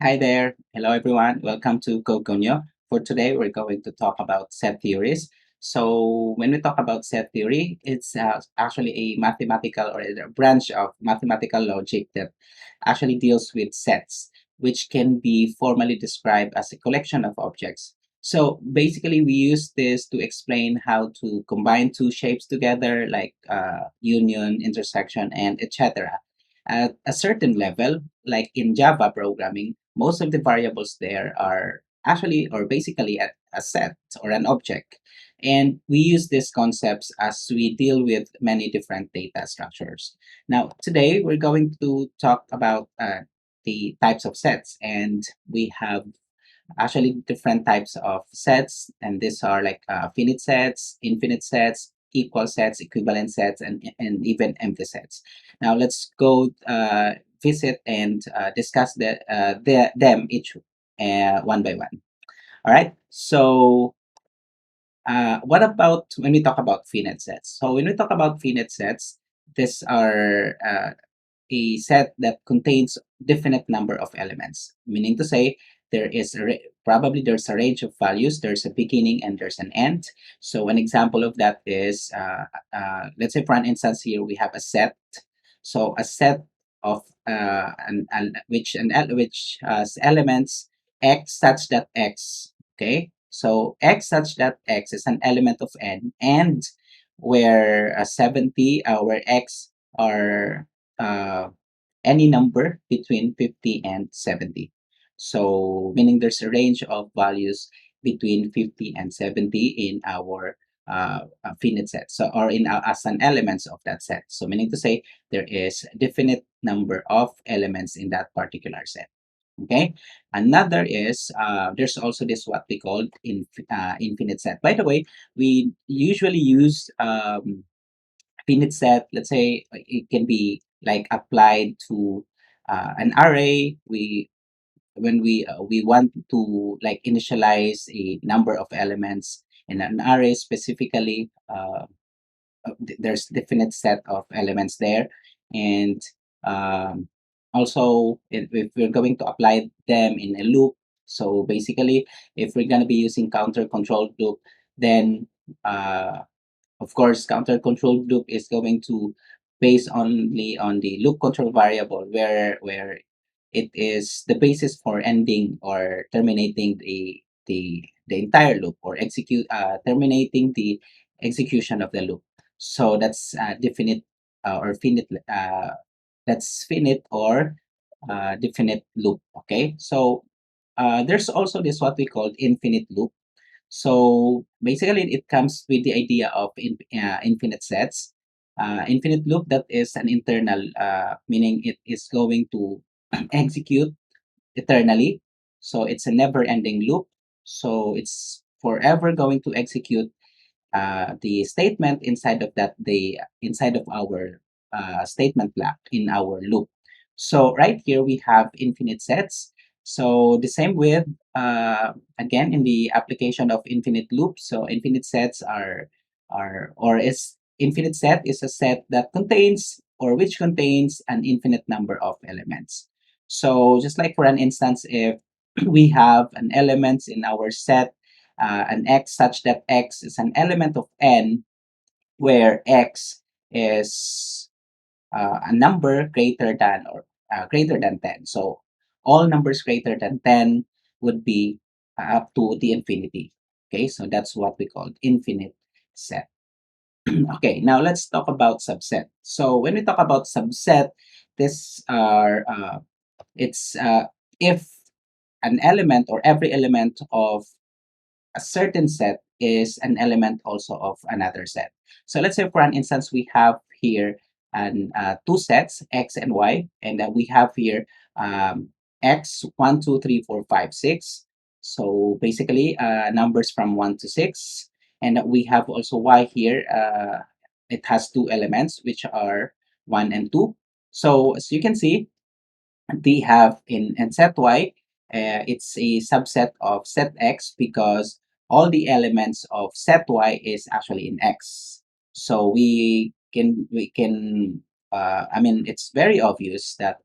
Hi there. Hello, everyone. Welcome to Gogonyo. For today, we're going to talk about set theories. So, when we talk about set theory, it's actually a mathematical or a branch of mathematical logic that actually deals with sets, which can be formally described as a collection of objects. So, basically, we use this to explain how to combine two shapes together, like union, intersection, and etc. At a certain level, like in Java programming, most of the variables there are actually or basically a set or an object. And we use these concepts as we deal with many different data structures. Now, today we're going to talk about the types of sets, and we have actually different types of sets, and these are like finite sets, infinite sets, equal sets, equivalent sets, and even empty sets. Now let's go visit and discuss them each one by one. All right. So what about when we talk about finite sets? So when we talk about finite sets, these are a set that contains definite number of elements, meaning to say there is probably there's a range of values, there's a beginning and there's an end. So an example of that is, let's say for an instance here, we have a set. So a set of which has elements x such that x, okay? So x such that x is an element of n, and where 70, where x are uh, any number between 50 and 70. So, meaning there's a range of values between 50 and 70 in our finite set. So, or in as an elements of that set. So, meaning to say there is a definite number of elements in that particular set. Okay. Another is there's also this what we call infinite set. By the way, we usually use finite set. Let's say it can be like applied to an array. We want to like initialize a number of elements in an array specifically. There's definite set of elements there, and um, also if we're going to apply them in a loop. So basically, if we're going to be using counter controlled loop, then of course, counter control loop is going to base only on the loop control variable where it is the basis for ending or terminating the entire loop or execute terminating the execution of the loop. So that's definite or finite that's finite or definite loop. Okay, so there's also this what we call infinite loop. So basically, it comes with the idea of infinite sets. Infinite loop, that is an internal, meaning it is going to execute eternally. So it's a never-ending loop. So it's forever going to execute the statement inside of our statement block in our loop. So right here we have infinite sets. So the same with again in the application of infinite loop. So infinite sets are or is infinite set is a set that contains or which contains an infinite number of elements. So just like for an instance, if we have an elements in our set, an x such that x is an element of n, where x is a number greater than 10. So all numbers greater than 10 would be up to the infinity. Okay, so that's what we call infinite set. Okay, now let's talk about subset. So when we talk about subset, this are it's if an element or every element of a certain set is an element also of another set. So let's say for an instance, we have here two sets, x and y, and we have here x, 1, 2, 3, 4, 5, 6. So basically numbers from 1 to 6. And we have also y here. It has two elements, which are 1 and 2. So as you can see, they have in set y, it's a subset of set x because all the elements of set y is actually in x. So we can I mean it's very obvious that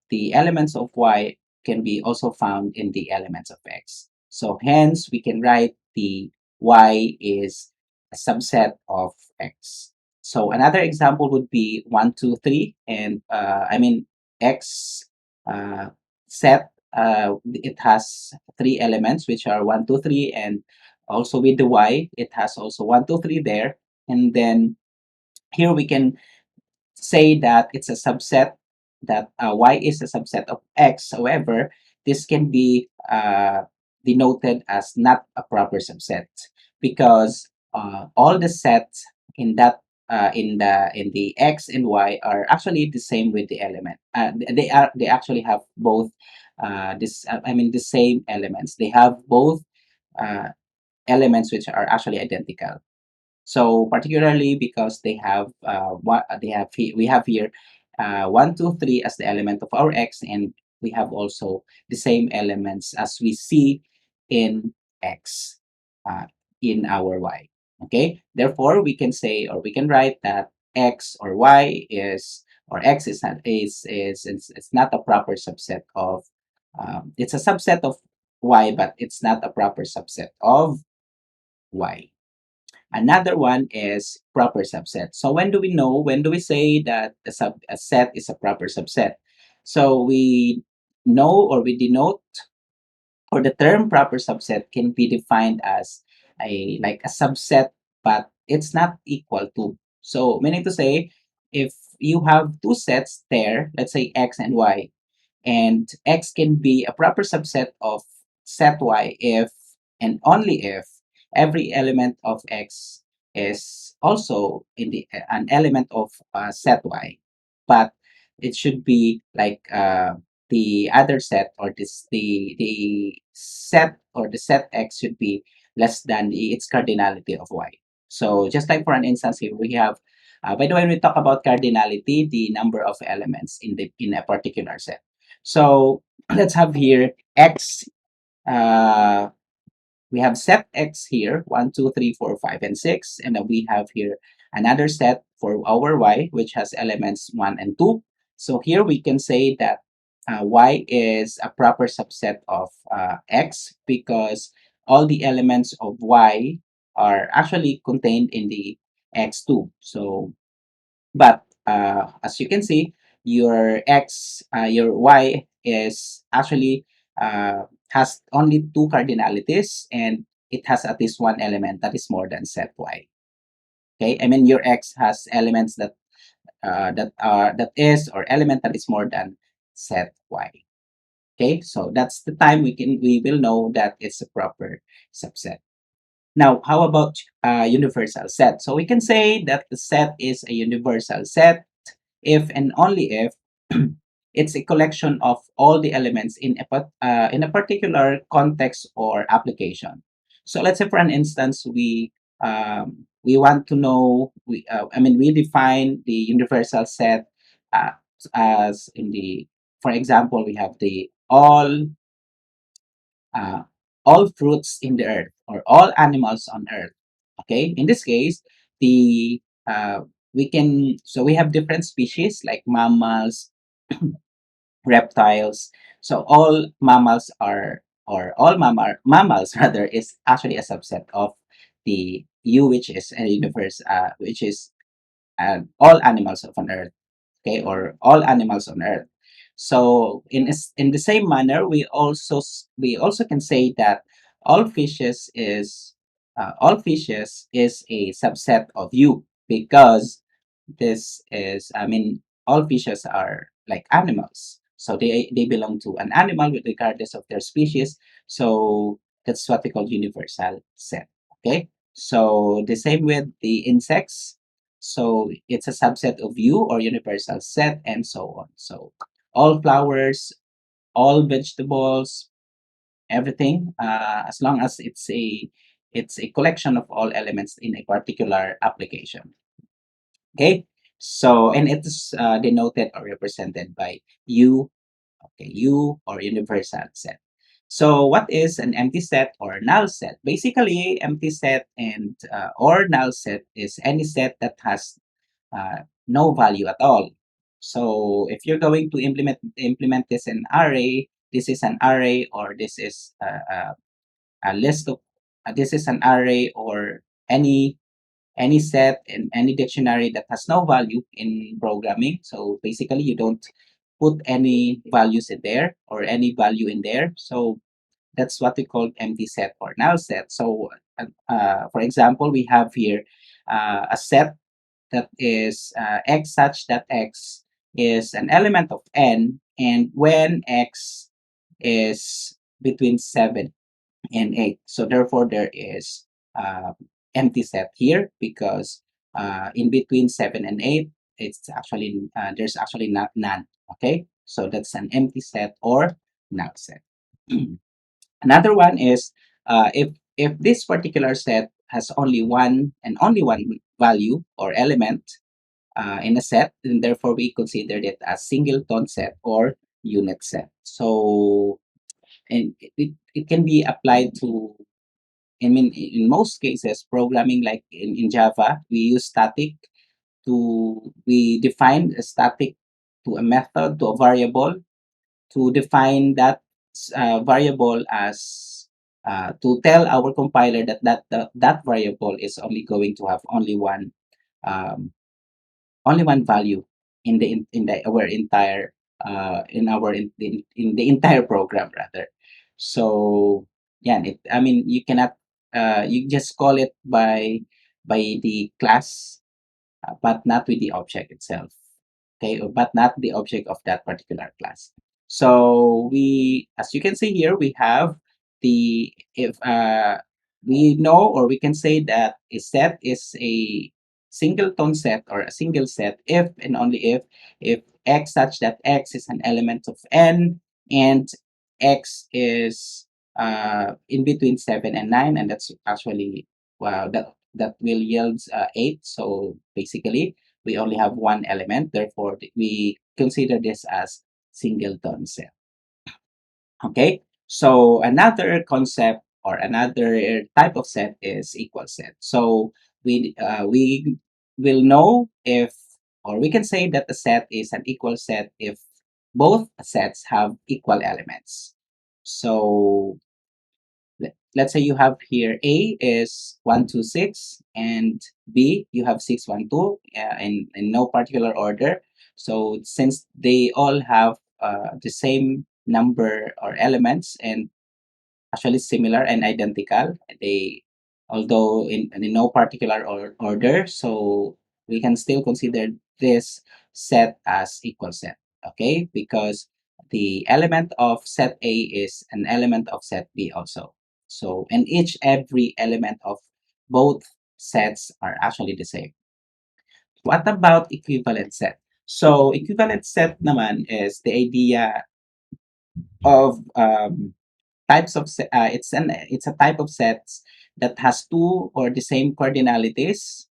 the elements of y can be also found in the elements of X. So hence, we can write the Y is a subset of X. So another example would be 1, 2, 3, and X uh, set. It has three elements, which are 1, 2, 3, and also with the Y, it has also 1, 2, 3 there. And then here we can say that it's a subset, that Y is a subset of X. However, this can be denoted as not a proper subset because all the sets in that in the X and Y are actually the same with the element. They actually have both the same elements. They have both uh, elements which are actually identical. So particularly because they have what they have we have here 1, 2, 3 as the element of our X, and we have also the same elements as we see in X uh, in our Y. Okay, therefore we can say, or we can write that X or Y is, or X is not it's not a proper subset of it's a subset of Y, but it's not a proper subset of Y. Another one is proper subset. So when do we know, when do we say that a set is a proper subset? So we know, or we denote, or the term proper subset can be defined as a subset, but it's not equal to. So meaning to say, if you have two sets there, let's say X and Y, and X can be a proper subset of set Y if and only if every element of X is also in an element of set Y. But it should be like the other set, or the set, or the set X should be less than its cardinality of Y. So just like for an instance here, we have by the way, when we talk about cardinality, the number of elements in a particular set. So let's have here X. Uh, we have set X here, 1, 2, 3, 4, 5, and 6. And then we have here another set for our Y, which has elements 1 and 2. So here we can say that Y is a proper subset of X because all the elements of Y are actually contained in the X2. So but as you can see, your Y is actually has only two cardinalities, and it has at least one element that is more than set Y. Okay, I mean your X has elements that is, or element that is more than set Y. Okay, so that's the time we will know that it's a proper subset. Now, how about universal set? So we can say that the set is a universal set if and only if it's a collection of all the elements in a particular context or application. So let's say, for an instance, we want to know we define the universal set uh, as in the, for example, we have the uh, all fruits in the earth, or all animals on earth. Okay, in this case, the we have different species like mammals, reptiles. So all mammals are, or all mammals rather, is actually a subset of the U, which is a universe, which is all animals of on earth. Okay, or all animals on earth. So in the same manner, we also can say that all fishes is a subset of U, because this is, all fishes are like animals, so they belong to an animal with regardless of their species. So that's what we call universal set. Okay, so the same with the insects. So it's a subset of U, or universal set, and so on. So all flowers, all vegetables, everything, as long as it's a collection of all elements in a particular application. Okay, so and it's denoted or represented by U. Okay, U, or universal set. So what is an empty set or null set? Basically, empty set and or null set is any set that has no value at all. So if you're going to implement this in array, this is an array, or this is a list of this is an array, or any set in any dictionary that has no value in programming. So basically, you don't put any values in there or any value in there. So that's what we call empty set or null set. So for example, we have here a set that is x such that x is an element of n, and when x is between 7 and 8. So therefore, there is empty set here, because in between 7 and 8, it's actually there's actually not none. Okay, so that's an empty set or null set. Another one is if this particular set has only one and only one value or element in a set, then therefore we consider it as singleton set or unit set. So, and it can be applied to, I mean, in most cases, programming, like in Java, we use static we define a static to a method, to a variable, to define that variable as to tell our compiler that that variable is only going to have um, only one value in the our entire in the entire program, rather. So yeah, I mean, you cannot you just call it by the class, but not with the object itself. Okay, but not the object of that particular class. So we, as you can see here, we have the if we know, or we can say that a set is a singleton set or a single set if and only if x such that x is an element of n, and x is in between 7 and 9, and that's actually, well, that will yield 8. So basically, we only have one element. Therefore, we consider this as singleton set. Okay. So another concept or another type of set is equal set. So we will know if, or we can say that the set is an equal set if both sets have equal elements. So let's say you have here A is 126 and B you have 612 in no particular order. So since they all have the same number or elements and actually similar and identical, they, although in no particular order, so we can still consider this set as equal set. Okay, because the element of set A is an element of set B also. So, and every element of both sets are actually the same. What about equivalent set? So equivalent set naman is the idea of types of it's a type of sets that has two or the same cardinalities,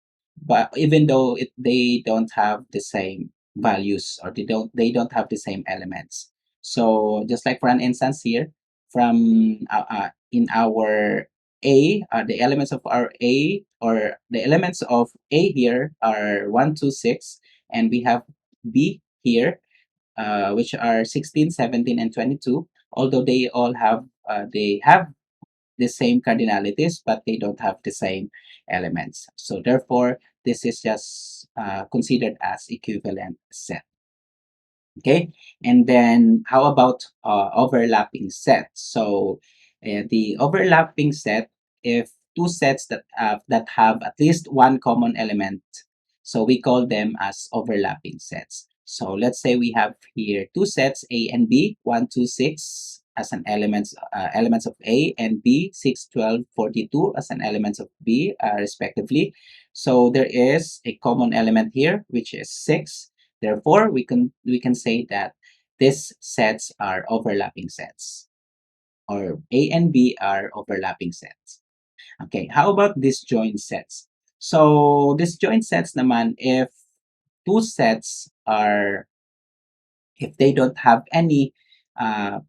but even though they don't have the same values, or they don't have the same elements. So just like for an instance here, from in our A, the elements of our A, or the elements of A here are 126, and we have B here, which are 16, 17, and 22. Although they have the same cardinalities, but they don't have the same elements. So therefore, this is just considered as equivalent set. Okay, and then how about overlapping sets? So the overlapping set, if two sets that have at least one common element, so we call them as overlapping sets. So let's say we have here two sets A and B, 1, 2, 6 as an elements of A, and B, 6, 12, 42 as an elements of B, respectively. So there is a common element here, which is 6. Therefore, we can say that these sets are overlapping sets, or A and B are overlapping sets. Okay, how about disjoint sets? So disjoint sets naman, if two sets are, if they don't have any uh,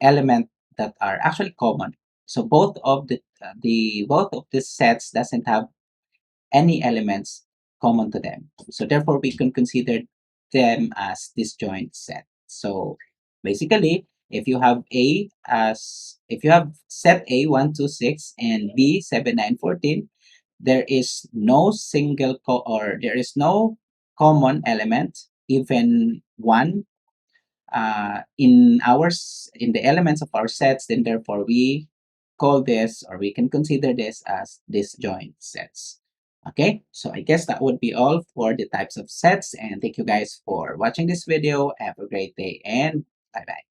element that are actually common. So both of the sets doesn't have any elements common to them. So therefore, we can consider them as disjoint set. So basically, If you have if you have set A 1, 2, 6 and B 7, 9, 14, there is no there is no common element, even one, in the elements of our sets. Then therefore we call this, or we can consider this as disjoint sets. Okay, so I guess that would be all for the types of sets, and thank you guys for watching this video. Have a great day and bye bye.